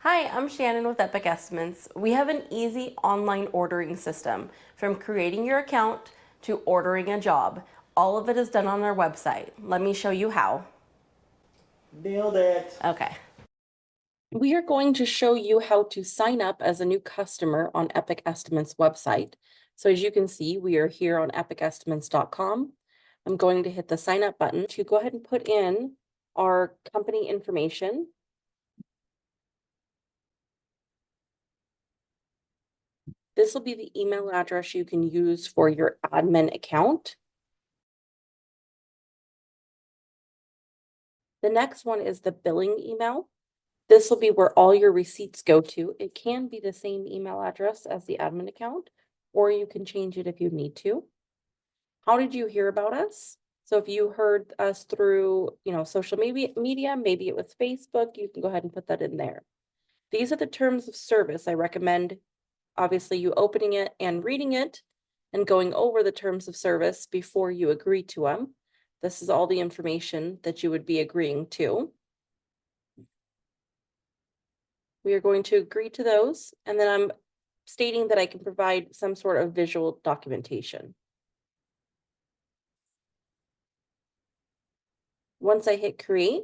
Hi, I'm Shannon with Epic Estimates. We have an easy online ordering system from creating your account to ordering a job. All of it is done on our website. Let me show you how. Nailed it. Okay. We are going to show you how to sign up as a new customer on Epic Estimates website. So as you can see, we are here on epicestimates.com. I'm going to hit the sign up button to go ahead and put in our company information. This will be the email address you can use for your admin account. The next one is the billing email. This will be where all your receipts go to. It can be the same email address as the admin account, or you can change it if you need to. How did you hear about us? So if you heard us through, social media, maybe it was Facebook, you can go ahead and put that in there. These are the terms of service. I recommend, obviously, you opening it and reading it and going over the terms of service before you agree to them. This is all the information that you would be agreeing to. We are going to agree to those, and then I'm stating that I can provide some sort of visual documentation. Once I hit create,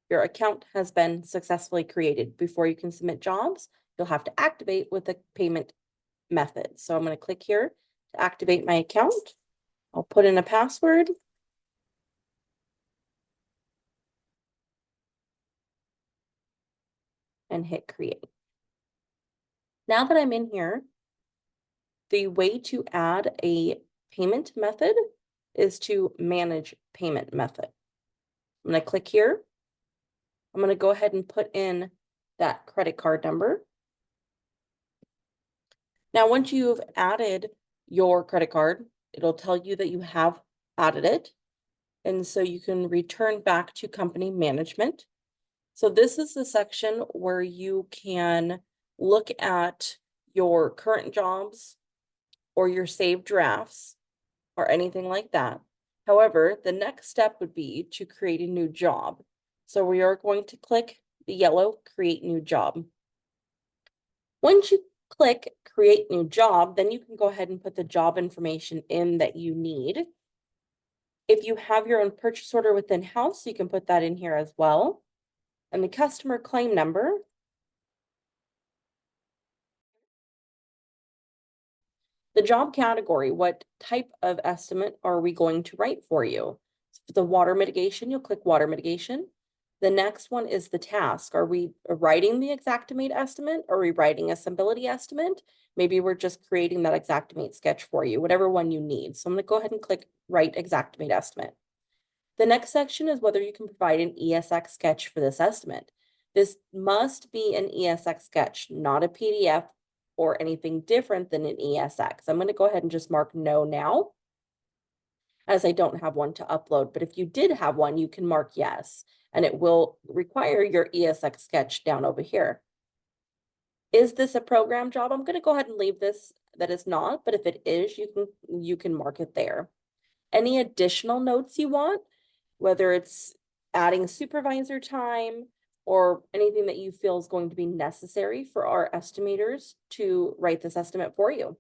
your account has been successfully created. Before you can submit jobs, you'll have to activate with a payment method. So I'm going to click here to activate my account. I'll put in a password. And hit create. Now that I'm in here, the way to add a payment method is to manage payment method. I'm going to click here. I'm going to go ahead and put in that credit card number. Now, once you've added your credit card, it'll tell you that you have added it. And so you can return back to company management. So this is the section where you can look at your current jobs or your saved drafts or anything like that. However, the next step would be to create a new job. So we are going to click the yellow create new job. Once you click create new job, then you can go ahead and put the job information in that you need. If you have your own purchase order within house, you can put that in here as well. And the customer claim number. The job category, what type of estimate are we going to write for you? So for the water mitigation, you'll click water mitigation. The next one is the task. Are we writing the Xactimate estimate? Or are we writing a Symbility estimate? Maybe we're just creating that Xactimate sketch for you, whatever one you need. So I'm going to go ahead and click Write Xactimate Estimate. The next section is whether you can provide an ESX sketch for this estimate. This must be an ESX sketch, not a PDF or anything different than an ESX. I'm going to go ahead and just mark no now, as I don't have one to upload. But if you did have one, you can mark yes, and it will require your ESX sketch down over here. Is this a program job? I'm going to go ahead and leave this that is not, but if it is, you can mark it there. Any additional notes you want, whether it's adding supervisor time or anything that you feel is going to be necessary for our estimators to write this estimate for you.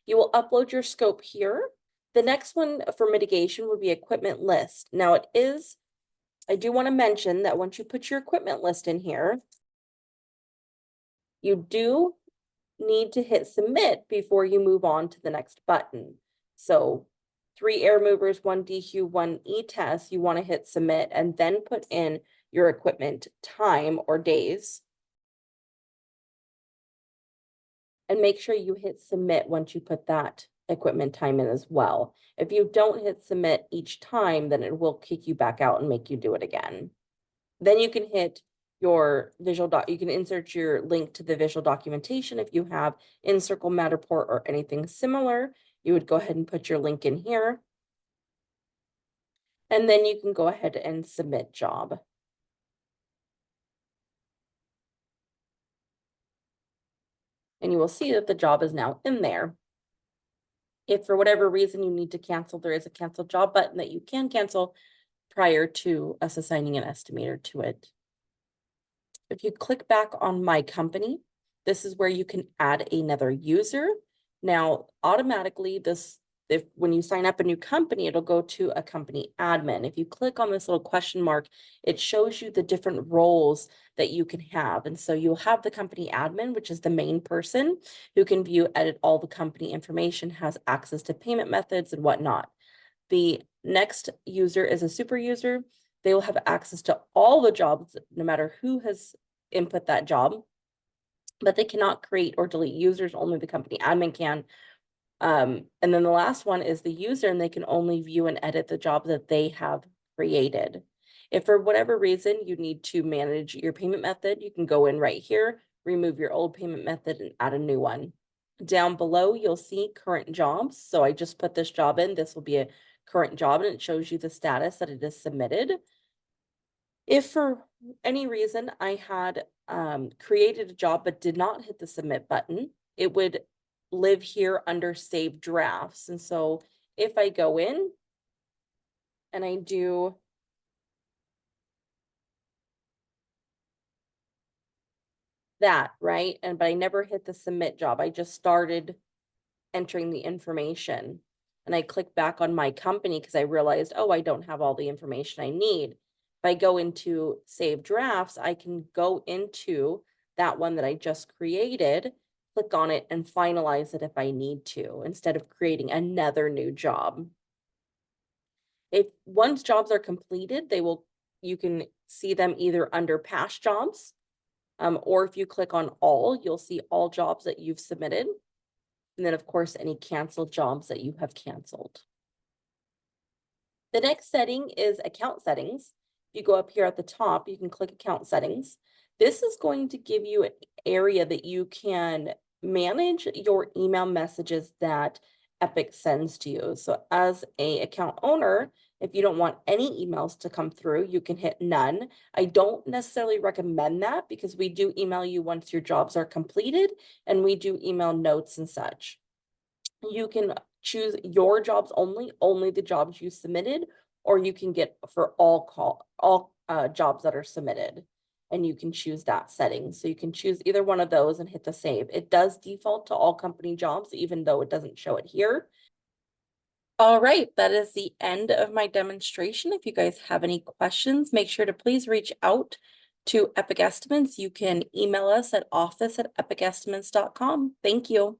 You will upload your scope here. The next one for mitigation would be equipment list. Now I do want to mention that once you put your equipment list in here, you do need to hit submit before you move on to the next button. So 3 air movers, 1 DQ, 1 e-test, you want to hit submit and then put in your equipment time or days. And make sure you hit submit once you put that equipment time in as well. If you don't hit submit each time, then it will kick you back out and make you do it again. Then you can hit your you can insert your link to the visual documentation. If you have InCircle, Matterport, or anything similar, you would go ahead and put your link in here. And then you can go ahead and submit job. And you will see that the job is now in there. If for whatever reason you need to cancel, there is a cancel job button that you can cancel prior to us assigning an estimator to it. if you click back on My Company, this is where you can add another user. Now, automatically, if when you sign up a new company, it'll go to a company admin. If you click on this little question mark, it shows you the different roles that you can have. And so you'll have the company admin, which is the main person who can view, edit all the company information, has access to payment methods and whatnot. The next user is a super user. They will have access to all the jobs, no matter who has input that job, but they cannot create or delete users. Only the company admin can. And then the last one is the user, and they can only view and edit the job that they have created. If for whatever reason you need to manage your payment method, you can go in right here, remove your old payment method and add a new one. Down below, you'll see current jobs. So I just put this job in. This will be a current job, and it shows you the status that it is submitted. If for any reason I had created a job but did not hit the submit button, it would live here under save drafts. And so if I go in and I do that, right? But I never hit the submit job. I just started entering the information. And I click back on My Company because I realized, oh, I don't have all the information I need. If I go into save drafts, I can go into that one that I just created, click on it and finalize it if I need to, instead of creating another new job. If once jobs are completed, you can see them either under past jobs, or if you click on all, you'll see all jobs that you've submitted. And then, of course, any canceled jobs that you have canceled. The next setting is account settings. If you go up here at the top, you can click account settings. This is going to give you an area that you can manage your email messages that Epic sends to you. So as a account owner, if you don't want any emails to come through, you can hit none. I don't necessarily recommend that because we do email you once your jobs are completed, and we do email notes and such. You can choose your jobs only the jobs you submitted, or you can get for all jobs that are submitted, and you can choose that setting. So you can choose either one of those and hit the save. It does default to all company jobs, even though it doesn't show it here. All right, that is the end of my demonstration. If you guys have any questions, make sure to please reach out to Epic Estimates. You can email us at office@epicestimates.com. Thank you.